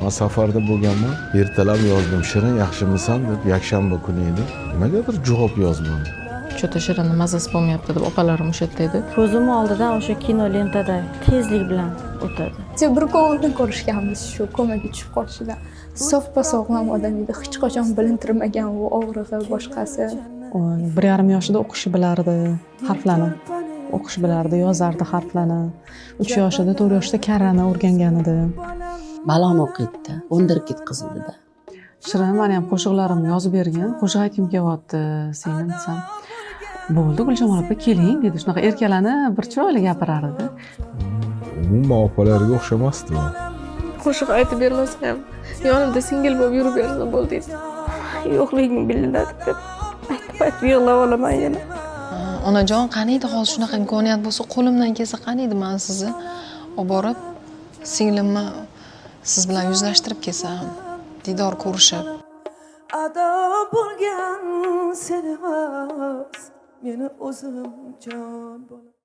Men safarda bo'lganman. Ertalab yozdim, Shirin yaxshimisan deb, yakshanba kuni edi. Nimagadir javob yozmadi. Cho'ta Shirinni mazasi bo'lmayapti deb opalarim o'sha yerda edi. Ko'zim oldidan o'sha kino lentada tezlik bilan o'tadi. Bir ko'ngildan ko'rishganmiz shu ko'maga tushib qolishidan. Soppa sog'lom odam edi, hech qachon bilintirmagan u og'rig'i boshqasi. 1,5 yoshida o'qishi bilardi, harflarni o'qish bilardi, yozardi harflarni. 3 yoshida, 4 yoshida karrani o'rgangan edi. Balon o'qiydi, o'ndirib qizdida. Shirin meni ham qo'shiqlarimni yozib bergan. Qo'shiq aytgim kelyapti, seni desam. Bo'ldi, Guljon opa keling dedi. Shunaqa erkalanib, bir chiroyli gapirardi. Umuman opalariga o'xshamasdi u. Qo'shiq aytib bermasa ham yonimda singil bo'lib yurib bersa bo'ldi edi. Yo'qliging bilinadi deb aytib yig'lab olaman yana. Onajon, qaniydi hozir shunaqa imkoniyat bo'lsa, qo'limdan kelsa qaniydi men sizni olib borib singlimni siz bilan yuzlashtirib kelsam, diydor ko'rishib. Ado bo'lgan seni emas, meni o'zim jon